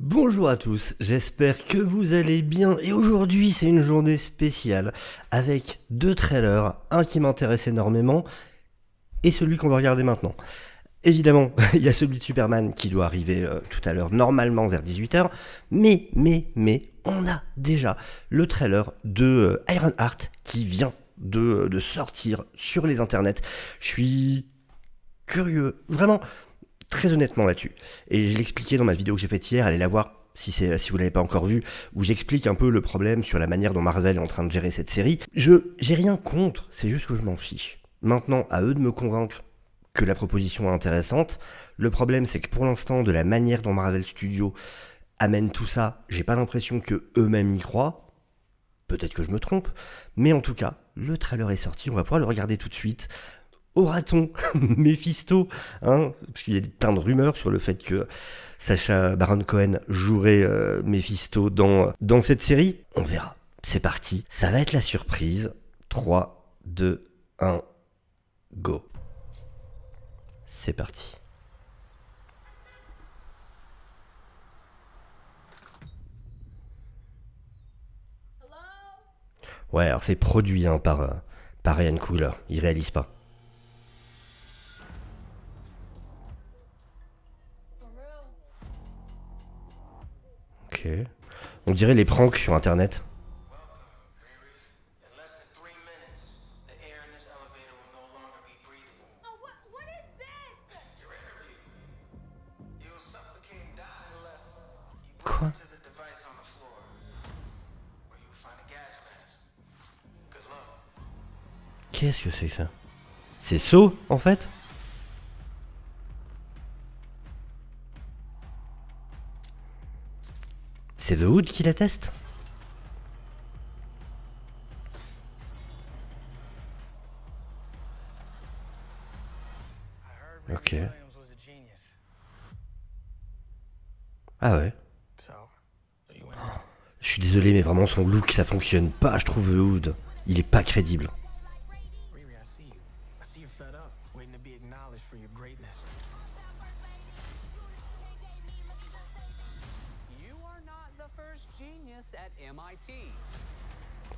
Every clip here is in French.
Bonjour à tous, j'espère que vous allez bien et aujourd'hui c'est une journée spéciale avec deux trailers, un qui m'intéresse énormément et celui qu'on va regarder maintenant. Évidemment, il y a celui de Superman qui doit arriver tout à l'heure, normalement vers 18h, mais on a déjà le trailer de Ironheart qui vient de sortir sur les internets. Je suis curieux, vraiment. Très honnêtement là-dessus. Et je l'expliquais dans ma vidéo que j'ai faite hier, allez la voir si vous l'avez pas encore vue, où j'explique un peu le problème sur la manière dont Marvel est en train de gérer cette série. J'ai rien contre, c'est juste que je m'en fiche. Maintenant, à eux de me convaincre que la proposition est intéressante. Le problème, c'est que pour l'instant, de la manière dont Marvel Studios amène tout ça, j'ai pas l'impression que eux-mêmes y croient. Peut-être que je me trompe, mais en tout cas, le trailer est sorti, on va pouvoir le regarder tout de suite. Aura-t-on Mephisto, hein, parce qu'il y a plein de rumeurs sur le fait que Sacha Baron Cohen jouerait Mephisto dans cette série. On verra. C'est parti. Ça va être la surprise. 3, 2, 1, go. C'est parti. Ouais, alors c'est produit hein, par Ryan Coogler. Il réalise pas. Ok. On dirait les pranks sur internet. Quoi? Qu'est-ce que c'est ça? C'est Saw en fait? C'est The Hood qui la teste? Ok. Ah ouais. Je suis désolé mais vraiment son look ça fonctionne pas, je trouve The Hood. Il est pas crédible.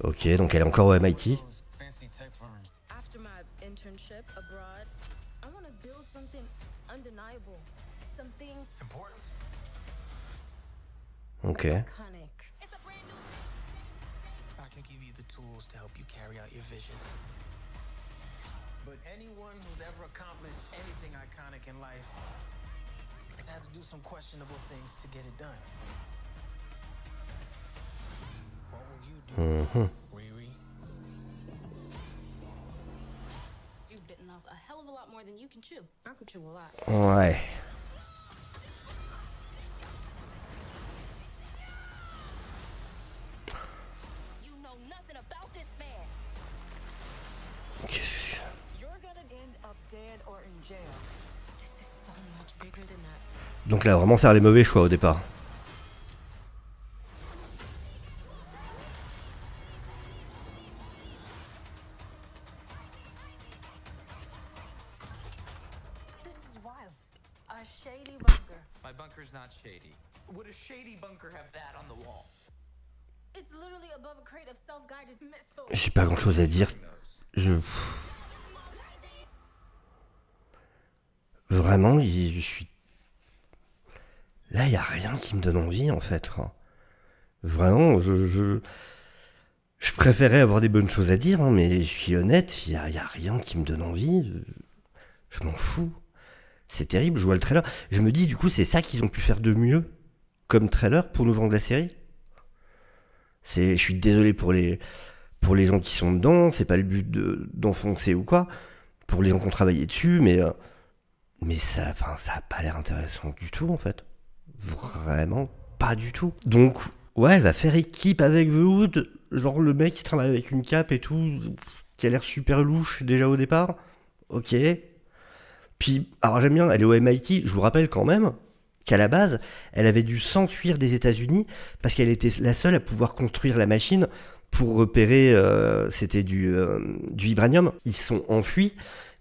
Ok, donc elle est encore au MIT. Ok. But anyone who's ever accomplished anything iconic in life has had to do some questionable things to get it done. What will you do, Riri? You've bitten off a hell of a lot more than you can chew. I could chew a lot. Ouais. You know nothing about this man. You're gonna end up dead or in jail. This is so much bigger than that. Donc là, vraiment faire les mauvais choix au départ. This is wild. A shady bunker. My bunker's not shady. Would a shady bunker have that on the wall? It's literally above a crate of self-guided missiles. J'ai pas grand chose à dire. Vraiment, je suis... Là, il n'y a rien qui me donne envie, en fait. Vraiment, je préférais avoir des bonnes choses à dire, hein, mais je suis honnête, il y a rien qui me donne envie. Je m'en fous. C'est terrible, je vois le trailer. Je me dis, du coup, c'est ça qu'ils ont pu faire de mieux comme trailer pour nous vendre la série. Je suis désolé pour les gens qui sont dedans, c'est pas le but d'enfoncer ou quoi, pour les gens qui ont travaillé dessus, mais ça a pas l'air intéressant du tout, en fait. Vraiment pas du tout. Donc, ouais, elle va faire équipe avec The Hood, genre le mec qui travaille avec une cape et tout, qui a l'air super louche déjà au départ. Ok. Puis, alors j'aime bien, elle est au MIT, je vous rappelle quand même qu'à la base, elle avait dû s'enfuir des États-Unis parce qu'elle était la seule à pouvoir construire la machine pour repérer, c'était du vibranium. Ils se sont enfuis,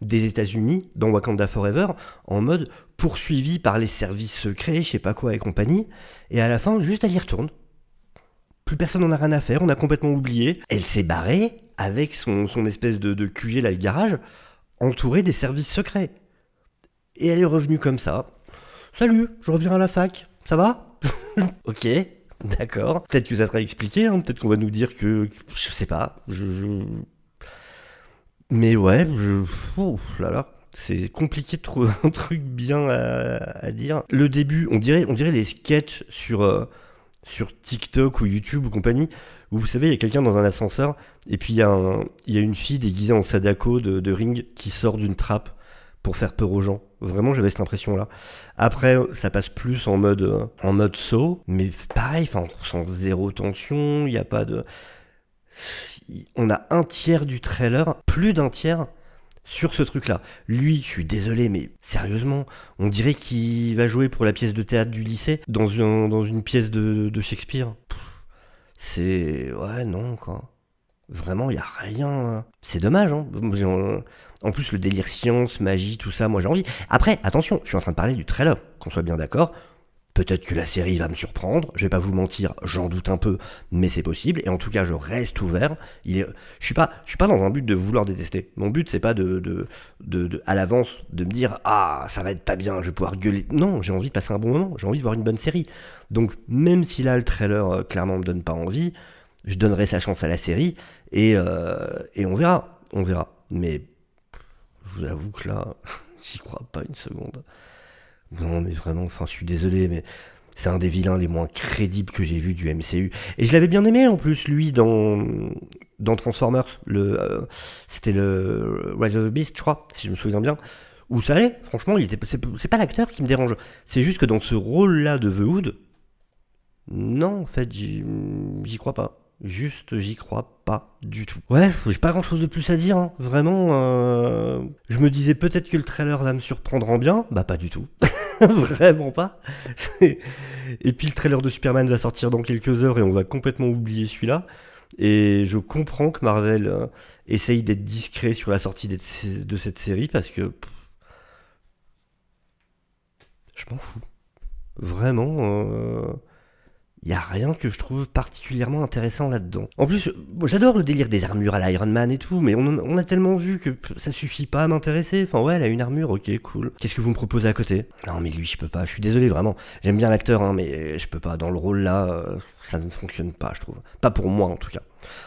des États-Unis dans Wakanda Forever, en mode poursuivi par les services secrets, je sais pas quoi et compagnie, et à la fin, juste elle y retourne. Plus personne n'en a rien à faire, on a complètement oublié. Elle s'est barrée avec son espèce de QG là, le garage, entourée des services secrets. Et elle est revenue comme ça. Salut, je reviens à la fac, ça va? Ok, d'accord. Peut-être que ça sera expliqué, hein, peut-être qu'on va nous dire que... Je sais pas, Mais ouais, ouf là là, c'est compliqué de trouver un truc bien à dire. Le début, on dirait les sketchs sur TikTok ou YouTube ou compagnie, où vous savez, il y a quelqu'un dans un ascenseur, et puis il y a une fille déguisée en Sadako de Ring qui sort d'une trappe pour faire peur aux gens. Vraiment, j'avais cette impression-là. Après, ça passe plus en mode saut, mais pareil, on ressent zéro tension, il n'y a pas de... On a un tiers du trailer, plus d'un tiers, sur ce truc-là. Lui, je suis désolé, mais sérieusement, on dirait qu'il va jouer pour la pièce de théâtre du lycée dans une pièce de Shakespeare. C'est... Ouais, non, quoi. Vraiment, il n'y a rien... C'est dommage, hein. En plus, le délire science, magie, tout ça, moi j'ai envie. Après, attention, je suis en train de parler du trailer, qu'on soit bien d'accord. Peut-être que la série va me surprendre, je vais pas vous mentir, j'en doute un peu, mais c'est possible, et en tout cas je reste ouvert. Je suis pas dans un but de vouloir détester. Mon but c'est pas à l'avance de me dire ah ça va être pas bien, je vais pouvoir gueuler. Non, j'ai envie de passer un bon moment, j'ai envie de voir une bonne série. Donc même si là le trailer clairement me donne pas envie, je donnerai sa chance à la série et on verra. Mais je vous avoue que là, j'y crois pas une seconde. Non mais vraiment, je suis désolé, mais c'est un des vilains les moins crédibles que j'ai vu du MCU. Et je l'avais bien aimé en plus, lui, dans Transformers. C'était le Rise of the Beast, je crois, si je me souviens bien. Où ça allait, franchement, c'est pas l'acteur qui me dérange. C'est juste que dans ce rôle-là de The Hood, non, en fait, j'y crois pas. Juste, j'y crois pas du tout. Ouais, j'ai pas grand chose de plus à dire, hein. Vraiment, je me disais peut-être que le trailer va me surprendre en bien, bah pas du tout. Vraiment pas. Et puis le trailer de Superman va sortir dans quelques heures et on va complètement oublier celui-là. Et je comprends que Marvel essaye d'être discret sur la sortie de cette série parce que... je m'en fous. Vraiment... Il n'y a rien que je trouve particulièrement intéressant là-dedans. En plus, j'adore le délire des armures à l'Iron Man et tout, mais on a tellement vu que ça suffit pas à m'intéresser. Enfin ouais, elle a une armure, ok, cool. Qu'est-ce que vous me proposez à côté? Non mais lui, je peux pas, je suis désolé vraiment. J'aime bien l'acteur, hein, mais je peux pas. Dans le rôle là, ça ne fonctionne pas, je trouve. Pas pour moi en tout cas.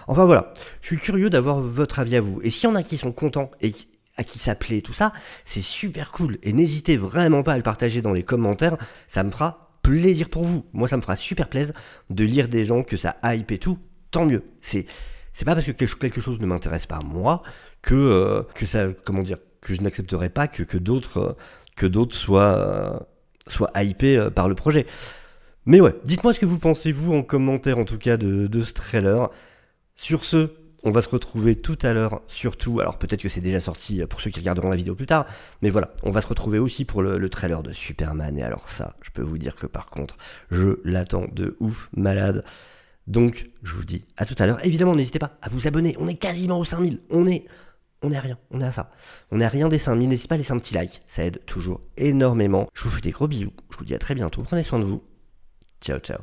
Enfin voilà, je suis curieux d'avoir votre avis à vous. Et s'il y en a qui sont contents et à qui ça plaît tout ça, c'est super cool. Et n'hésitez vraiment pas à le partager dans les commentaires, ça me fera plaisir pour vous. Moi, ça me fera super plaisir de lire des gens que ça hype et tout. Tant mieux. C'est pas parce que quelque chose ne m'intéresse pas moi que ça, comment dire, que je n'accepterai pas que d'autres soient hypés par le projet. Mais ouais, dites-moi ce que vous pensez vous en commentaire en tout cas de ce trailer. Sur ce, on va se retrouver tout à l'heure, surtout, alors peut-être que c'est déjà sorti pour ceux qui regarderont la vidéo plus tard, mais voilà, on va se retrouver aussi pour le trailer de Superman, et alors ça, je peux vous dire que par contre, je l'attends de ouf, malade. Donc, je vous dis à tout à l'heure. Évidemment, n'hésitez pas à vous abonner, on est quasiment aux 5000, on est à rien, on est à ça. On est à rien des 5000, n'hésitez pas à laisser un petit like, ça aide toujours énormément. Je vous fais des gros bisous, je vous dis à très bientôt, prenez soin de vous, ciao ciao.